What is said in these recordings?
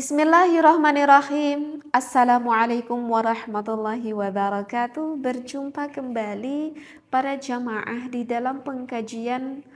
Bismillahirrahmanirrahim. Assalamualaikum warahmatullahi wabarakatuh. Berjumpa kembali para jamaah di dalam pengkajian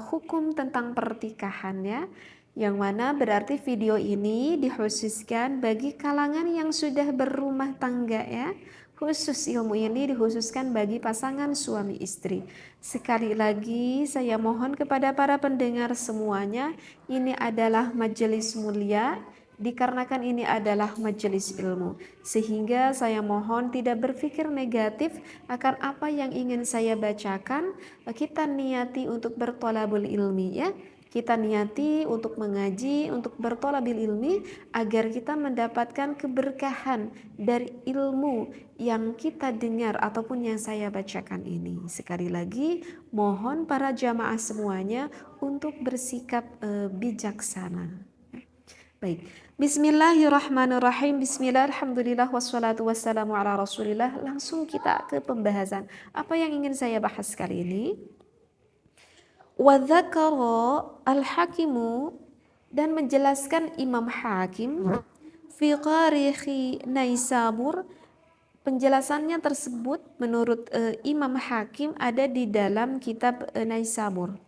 hukum tentang pertikahan ya. Yang mana berarti video ini dikhususkan bagi kalangan yang sudah berumah tangga ya. Khusus ilmu ini dikhususkan bagi pasangan suami istri. Sekali lagi saya mohon kepada para pendengar semuanya, ini adalah majelis mulia dikarenakan ini adalah majelis ilmu. Sehingga saya mohon tidak berpikir negatif akan apa yang ingin saya bacakan. Kita niati untuk bertolabul ilmi ya. Kita niati untuk mengaji, untuk bertolabil ilmi agar kita mendapatkan keberkahan dari ilmu yang kita dengar ataupun yang saya bacakan ini. Sekali lagi mohon para jamaah semuanya untuk bersikap bijaksana. Baik, bismillahirrahmanirrahim. Bismillah, alhamdulillah, wassalatu wassalamu ala rasulillah. Langsung kita ke pembahasan. Apa yang ingin saya bahas kali ini? Wa dzakara al-hakimu, dan menjelaskan Imam Hakim fi qarikhi Naisabur. Penjelasannya tersebut menurut Imam Hakim ada di dalam kitab Naisabur.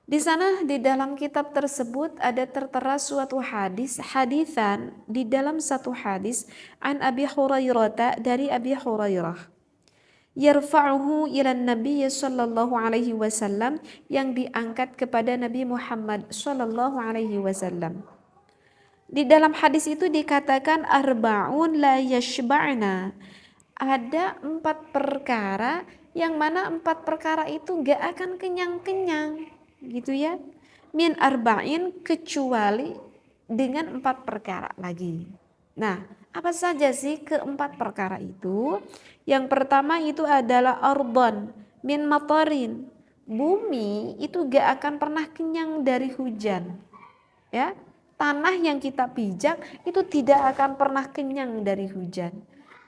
Di sana di dalam kitab tersebut ada tertera suatu hadisan di dalam satu hadis an Abi Hurairah, dari Abi Hurairah, yarfa'uhu ila Nabi sallallahu alaihi wasallam, yang diangkat kepada Nabi Muhammad sallallahu alaihi wasallam. Di dalam hadis itu dikatakan arba'un la yashba'na. Ada 4 perkara yang mana 4 perkara itu gak akan kenyang-kenyang gitu ya. Min arba'in, kecuali dengan 4 perkara lagi. Nah, apa saja sih keempat perkara itu? Yang pertama itu adalah ardon min matarin. Bumi itu gak akan pernah kenyang dari hujan. Ya, tanah yang kita pijak itu tidak akan pernah kenyang dari hujan.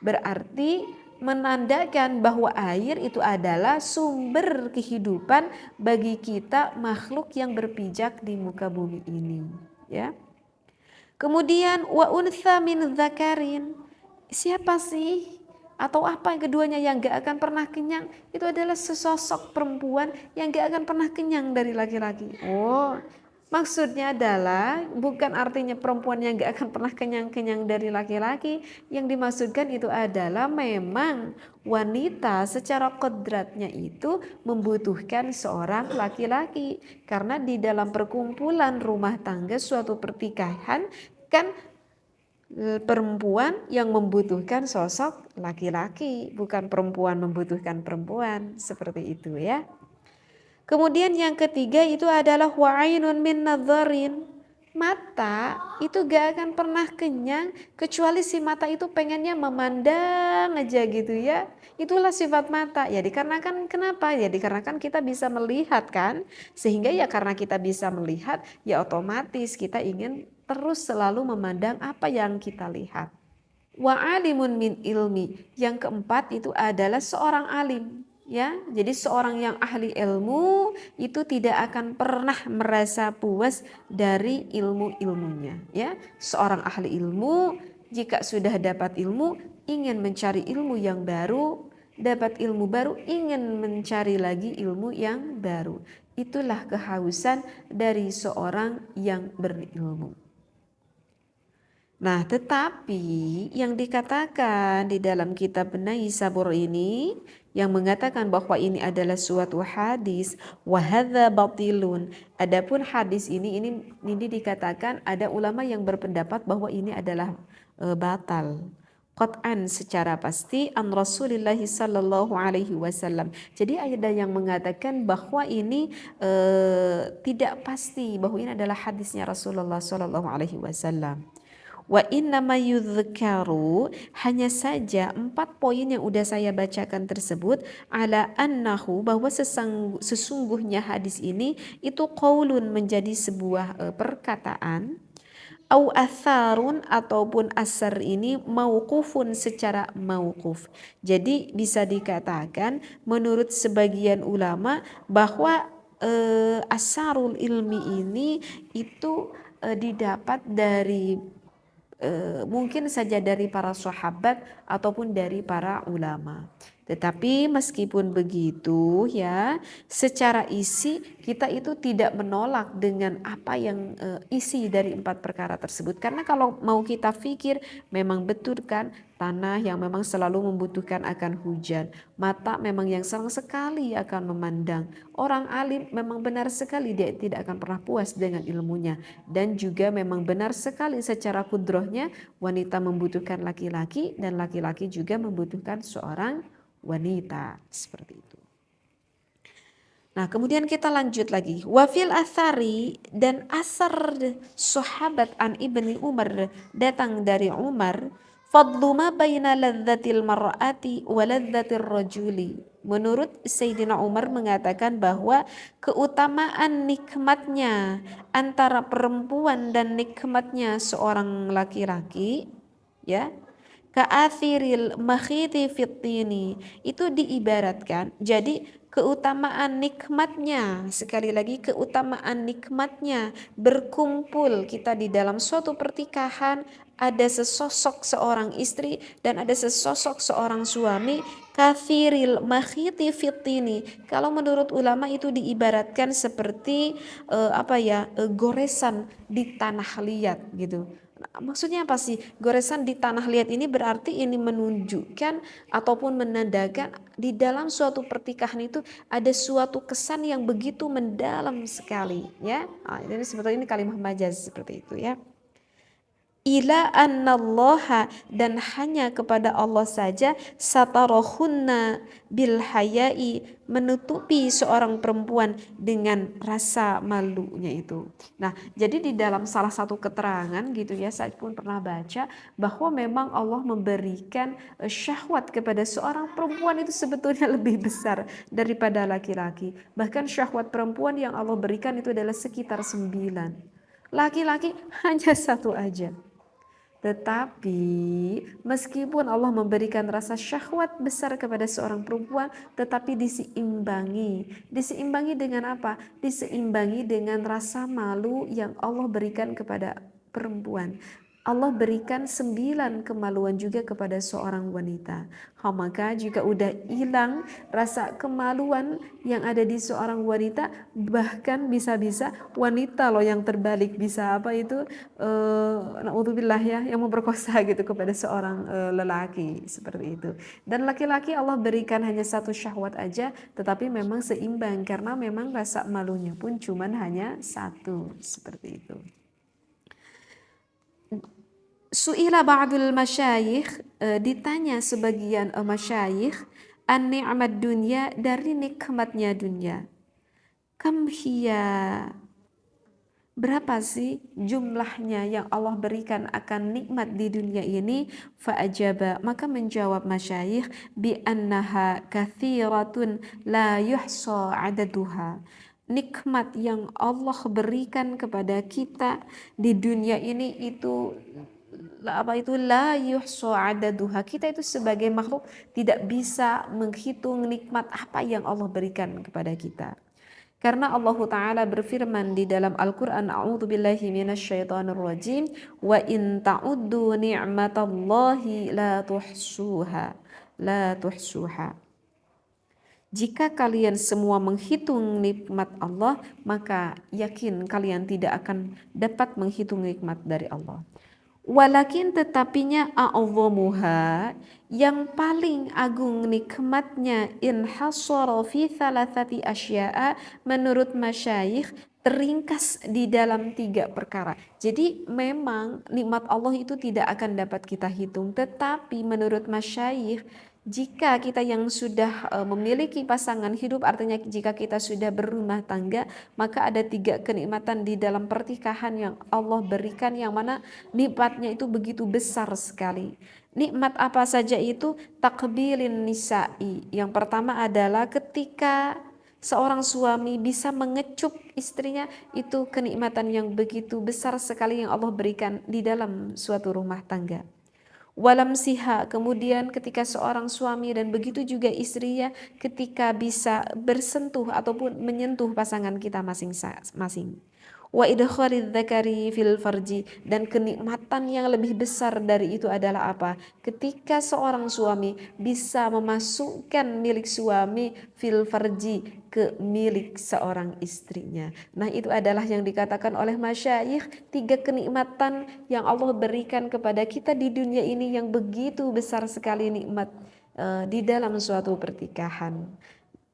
Berarti menandakan bahwa air itu adalah sumber kehidupan bagi kita makhluk yang berpijak di muka bumi ini, ya. Kemudian wa untha min dzakarin. Siapa sih atau apa keduanya yang gak akan pernah kenyang? Itu adalah sesosok perempuan yang gak akan pernah kenyang dari laki-laki. Oh, maksudnya adalah bukan artinya perempuan yang gak akan pernah kenyang-kenyang dari laki-laki. Yang dimaksudkan itu adalah memang wanita secara kodratnya itu membutuhkan seorang laki-laki. Karena di dalam perkumpulan rumah tangga suatu pertikahan kan perempuan yang membutuhkan sosok laki-laki, bukan perempuan membutuhkan perempuan, seperti itu ya. Kemudian yang ketiga itu adalah wa'ainun min nadharin. Mata itu gak akan pernah kenyang kecuali si mata itu pengennya memandang aja gitu ya. Itulah sifat mata. Ya dikarenakan kenapa? Ya dikarenakan kita bisa melihat kan. Sehingga ya karena kita bisa melihat ya otomatis kita ingin terus selalu memandang apa yang kita lihat. Wa'alimun min ilmi. Yang keempat itu adalah seorang alim. Ya, jadi seorang yang ahli ilmu itu tidak akan pernah merasa puas dari ilmu-ilmunya. Ya, seorang ahli ilmu jika sudah dapat ilmu ingin mencari ilmu yang baru, dapat ilmu baru ingin mencari lagi ilmu yang baru. Itulah kehausan dari seorang yang berilmu. Nah, tetapi yang dikatakan di dalam kitab Naisabur ini yang mengatakan bahwa ini adalah suatu hadis wa hadza batilun. Adapun hadis ini dikatakan ada ulama yang berpendapat bahwa ini adalah batal. Qat'an secara pasti an Rasulillah sallallahu alaihi wasallam. Jadi ada yang mengatakan bahwa ini tidak pasti bahwa ini adalah hadisnya Rasulullah sallallahu alaihi wasallam. Wa innama yudhkaru, hanya saja 4 poin yang udah saya bacakan tersebut, ala annahu, bahwa sesungguhnya hadis ini itu qaulun, menjadi sebuah perkataan, au atharun, ataupun asar ini mauqufun, secara mauquf. Jadi bisa dikatakan menurut sebagian ulama bahwa asarul ilmi ini itu didapat dari mungkin saja dari para sahabat ataupun dari para ulama. Tetapi meskipun begitu ya, secara isi kita itu tidak menolak dengan apa yang isi dari 4 perkara tersebut. Karena kalau mau kita pikir memang betul kan, tanah yang memang selalu membutuhkan akan hujan, mata memang yang senang sekali akan memandang. Orang alim memang benar sekali dia tidak akan pernah puas dengan ilmunya, dan juga memang benar sekali secara kudrohnya wanita membutuhkan laki-laki dan laki-laki juga membutuhkan seorang wanita, seperti itu. Nah, kemudian kita lanjut lagi. Wafil athari, dan asar sahabat an ibni Umar, datang dari Umar, fadlu ma baina ladzatil mar'ati wa ladzatir rajuli. Menurut Sayyidina Umar mengatakan bahwa keutamaan nikmatnya antara perempuan dan nikmatnya seorang laki-laki, ya, ka'athiril makhiti fitini, itu diibaratkan jadi keutamaan nikmatnya, sekali lagi keutamaan nikmatnya berkumpul kita di dalam suatu pertikahan, ada sesosok seorang istri dan ada sesosok seorang suami, kathiril makhiti fitini. Kalau menurut ulama itu diibaratkan seperti goresan di tanah liat gitu. Nah, maksudnya apa sih? Goresan di tanah liat ini berarti ini menunjukkan ataupun menandakan di dalam suatu pertikahan itu ada suatu kesan yang begitu mendalam sekali, ya. Nah, ini sebetulnya ini kalimat majaz seperti itu, ya. Ila annallaha, dan hanya kepada Allah saja, satarahunna bil hayai, menutupi seorang perempuan dengan rasa malunya itu. Nah, jadi di dalam salah satu keterangan gitu ya, saya pun pernah baca bahwa memang Allah memberikan syahwat kepada seorang perempuan itu sebetulnya lebih besar daripada laki-laki. Bahkan syahwat perempuan yang Allah berikan itu adalah sekitar 9. Laki-laki hanya 1 aja. Tetapi meskipun Allah memberikan rasa syahwat besar kepada seorang perempuan, tetapi diseimbangi. Diseimbangi dengan apa? Diseimbangi dengan rasa malu yang Allah berikan kepada perempuan. Allah berikan 9 kemaluan juga kepada seorang wanita. Maka jika udah hilang rasa kemaluan yang ada di seorang wanita, bahkan bisa-bisa wanita loh yang terbalik, bisa naudzubillah ya, yang memperkosa gitu kepada seorang lelaki, seperti itu. Dan laki-laki Allah berikan hanya 1 syahwat aja, tetapi memang seimbang karena memang rasa malunya pun cuman hanya 1, seperti itu. Su'ila ba'dul masyayikh, ditanya sebagian masyayikh, an ni'mad dunya, dari nikmatnya dunia. Kam hiya, berapa sih jumlahnya yang Allah berikan akan nikmat di dunia ini? Fa'ajaba, maka menjawab masyayikh, bi annaha kathiratun la yuhsa adaduha. Nikmat yang Allah berikan kepada kita di dunia ini itu la yuhsa adaduha. Kita itu sebagai makhluk tidak bisa menghitung nikmat apa yang Allah berikan kepada kita. Karena Allah Ta'ala berfirman di dalam Al-Quran, a'udzubillahi minasyaitonirrajim, wa in ta'uddu ni'matallahi la tuhsuha. Jika kalian semua menghitung nikmat Allah, maka yakin kalian tidak akan dapat menghitung nikmat dari Allah. Walakin, tetapinya, a'udzamuha, yang paling agung nikmatnya, inhasara fi thalathati asya'a, menurut masyayikh teringkas di dalam 3 perkara. Jadi memang nikmat Allah itu tidak akan dapat kita hitung, tetapi menurut masyayikh, jika kita yang sudah memiliki pasangan hidup, artinya jika kita sudah berumah tangga, maka ada 3 kenikmatan di dalam pertikahan yang Allah berikan, yang mana nikmatnya itu begitu besar sekali. Nikmat apa saja itu? Takbilin nisa'i. Yang pertama adalah ketika seorang suami bisa mengecup istrinya, itu kenikmatan yang begitu besar sekali yang Allah berikan di dalam suatu rumah tangga. Walam siha, kemudian ketika seorang suami dan begitu juga istrinya ketika bisa bersentuh ataupun menyentuh pasangan kita masing-masing. Wa idkhalidz dzakari fil farji, dan kenikmatan yang lebih besar dari itu adalah apa? Ketika seorang suami bisa memasukkan milik suami fil farji, ke milik seorang istrinya. Nah, itu adalah yang dikatakan oleh masyayikh, 3 kenikmatan yang Allah berikan kepada kita di dunia ini yang begitu besar sekali nikmat di dalam suatu pertikahan.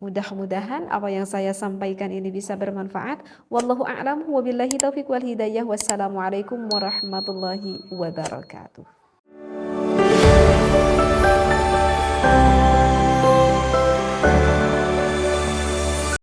Mudah-mudahan apa yang saya sampaikan ini bisa bermanfaat. Wallahu a'lam, wabillahi taufiq wal hidayah. Wassalamualaikum warahmatullahi wabarakatuh.